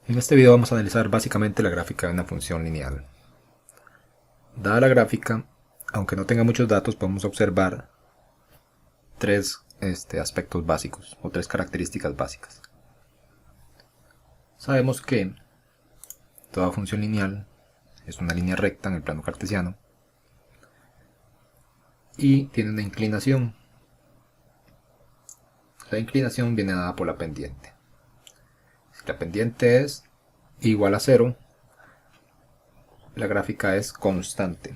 En este video vamos a analizar básicamente la gráfica de una función lineal. Dada la gráfica, aunque no tenga muchos datos, podemos observar tres aspectos básicos o tres características básicas. Sabemos que toda función lineal es una línea recta en el plano cartesiano y tiene una inclinación. La inclinación viene dada por la pendiente. Si la pendiente es igual a 0, la gráfica es constante.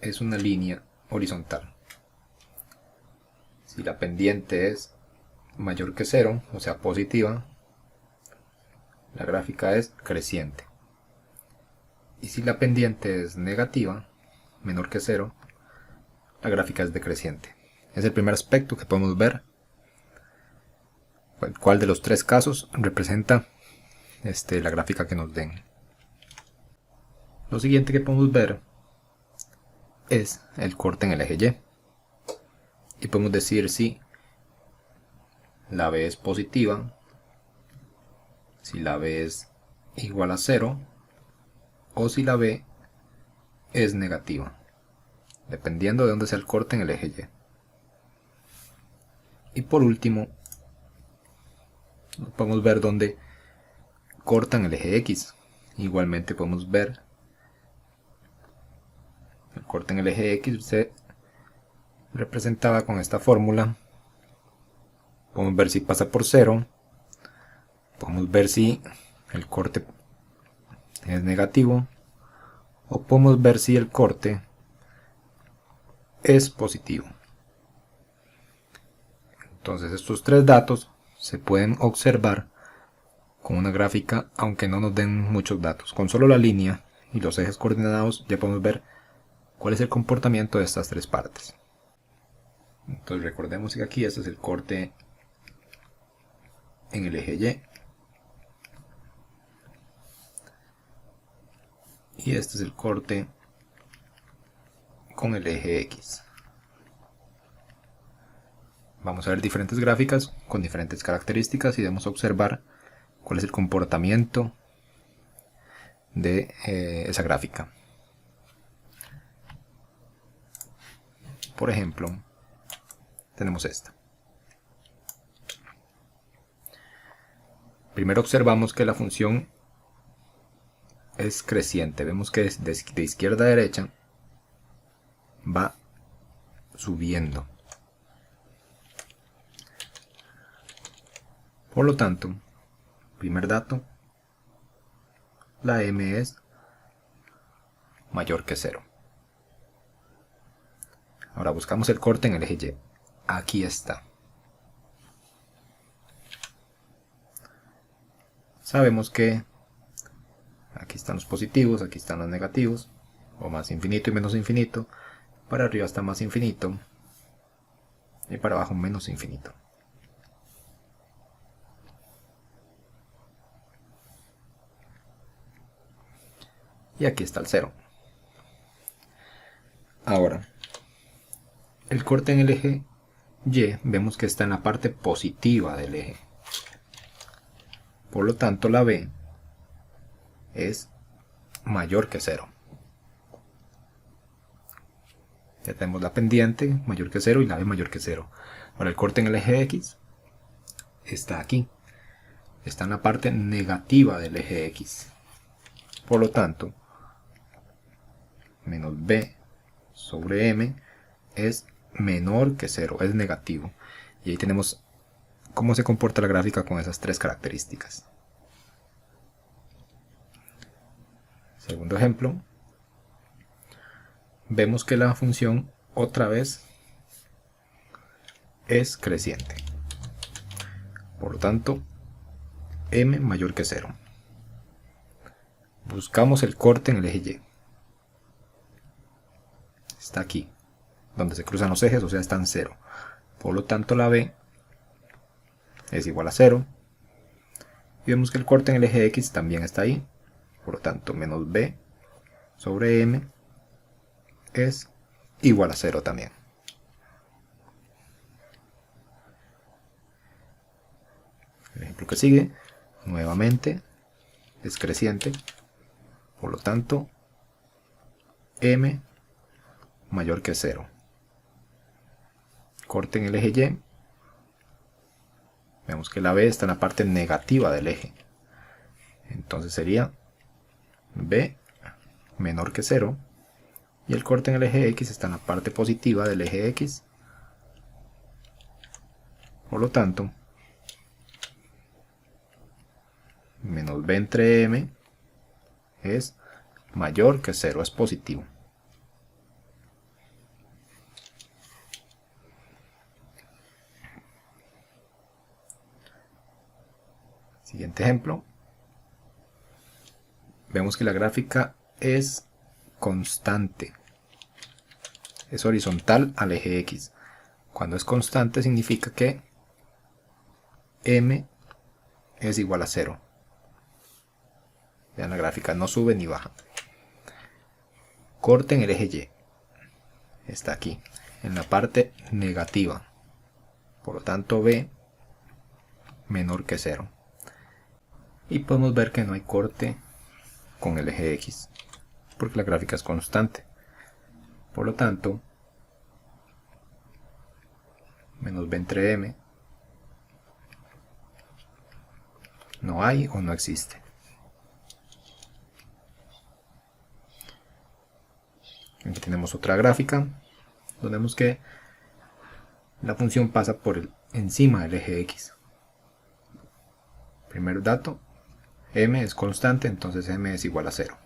Es una línea horizontal. Si la pendiente es mayor que 0, o sea positiva, la gráfica es creciente. Y si la pendiente es negativa, menor que 0, la gráfica es decreciente. Es el primer aspecto que podemos ver. ¿Cuál de los tres casos representa la gráfica que nos den? Lo siguiente que podemos ver es el corte en el eje Y. Y podemos decir si la B es positiva, si la B es igual a 0 o si la B es negativa, dependiendo de dónde sea el corte en el eje Y. Y por último, podemos ver dónde cortan el eje X. Igualmente podemos ver el corte en el eje X se representaba con esta fórmula. Podemos ver si pasa por 0. Podemos ver si el corte es negativo. O podemos ver si el corte es positivo. Entonces estos tres datos se pueden observar con una gráfica, aunque no nos den muchos datos. Con solo la línea y los ejes coordinados ya podemos ver cuál es el comportamiento de estas tres partes. Entonces recordemos que aquí este es el corte en el eje Y este es el corte con el eje X. Vamos a ver diferentes gráficas con diferentes características y debemos observar cuál es el comportamiento de esa gráfica. Por ejemplo, tenemos esta. Primero observamos que la función es creciente. Vemos que de izquierda a derecha va subiendo. Por lo tanto, primer dato, la m es mayor que 0. Ahora buscamos el corte en el eje Y. Aquí está. Sabemos que aquí están los positivos, aquí están los negativos, o más infinito y menos infinito. Para arriba está más infinito y para abajo menos infinito. Y aquí está el 0. Ahora, el corte en el eje Y vemos que está en la parte positiva del eje. Por lo tanto, la B es mayor que 0. Ya tenemos la pendiente mayor que 0 y la B mayor que 0. Ahora el corte en el eje X está aquí. Está en la parte negativa del eje X. Por lo tanto, menos B sobre M es menor que 0, es negativo. Y ahí tenemos cómo se comporta la gráfica con esas tres características. Segundo ejemplo, vemos que la función otra vez es creciente. Por lo tanto, m mayor que 0. Buscamos el corte en el eje Y. Está aquí, donde se cruzan los ejes, o sea, está en 0. Por lo tanto, la b es igual a 0. Y vemos que el corte en el eje X también está ahí. Por lo tanto, menos b sobre m es igual a 0 también. El ejemplo que sigue, nuevamente es creciente, por lo tanto m mayor que 0. Corte en el eje Y, vemos que la b está en la parte negativa del eje, entonces sería b menor que 0, y el corte en el eje X está en la parte positiva del eje X, por lo tanto menos b entre m es mayor que 0, es positivo. Siguiente ejemplo. Vemos que la gráfica es constante. Es horizontal al eje X. Cuando es constante significa que m es igual a 0. Vean, la gráfica no sube ni baja. Corte en el eje Y. Está aquí, en la parte negativa. Por lo tanto, b menor que 0. Y podemos ver que no hay corte con el eje X, porque la gráfica es constante. Por lo tanto, menos b entre m no hay o no existe. Aquí tenemos otra gráfica donde vemos que la función pasa por encima del eje X. Primer dato, m es constante, entonces m es igual a 0.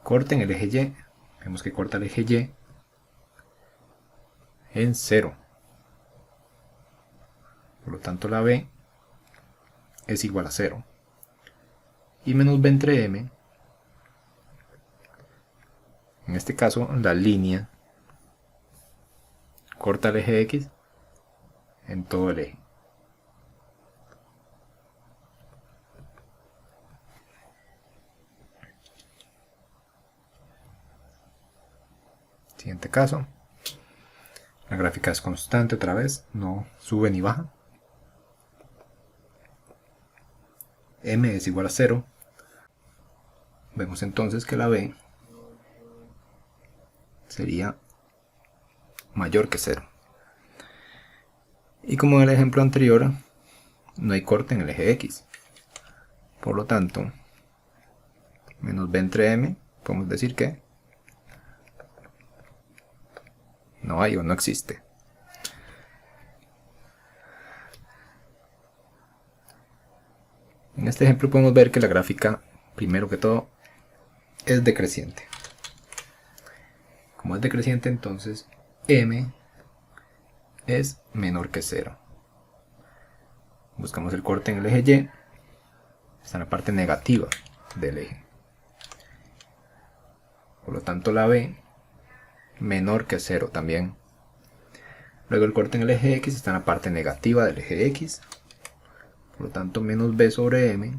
Corte en el eje Y, vemos que corta el eje Y en 0. Por lo tanto la b es igual a 0. Y menos b entre m, en este caso la línea corta el eje X en todo el eje. Siguiente caso. La gráfica es constante otra vez, no sube ni baja. M es igual a 0. Vemos entonces que la B sería mayor que 0. Y como en el ejemplo anterior, no hay corte en el eje X. Por lo tanto, menos b entre m, podemos decir que no hay o no existe. En este ejemplo podemos ver que la gráfica, primero que todo, es decreciente. Como es decreciente, entonces m es menor que 0. Buscamos el corte en el eje Y, está en la parte negativa del eje. Por lo tanto la b menor que 0 también. Luego el corte en el eje X está en la parte negativa del eje X. Por lo tanto menos b sobre m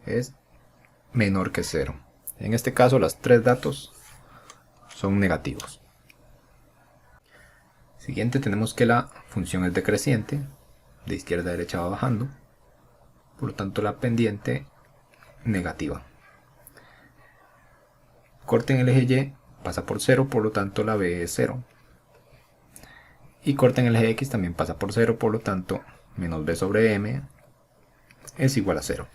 es menor que 0. En este caso los tres datos son negativos. Siguiente, tenemos que la función es decreciente, de izquierda a derecha va bajando, por lo tanto la pendiente negativa. Corte en el eje Y pasa por 0, por lo tanto la b es 0. Y corte en el eje X también pasa por 0, por lo tanto menos b sobre m es igual a 0.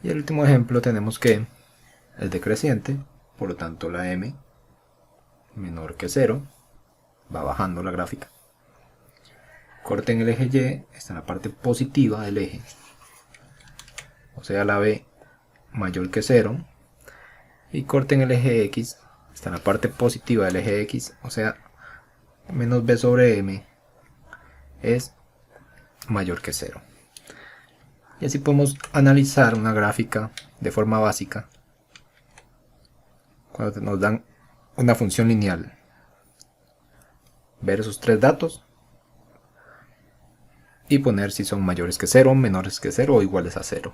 Y el último ejemplo tenemos que es decreciente, por lo tanto la m menor que 0, va bajando la gráfica. Corte en el eje Y está en la parte positiva del eje, o sea la b mayor que 0, y corte en el eje X está en la parte positiva del eje X, o sea menos b sobre m es mayor que 0. Y así podemos analizar una gráfica de forma básica cuando nos dan una función lineal. Ver esos tres datos y poner si son mayores que 0, menores que 0 o iguales a 0.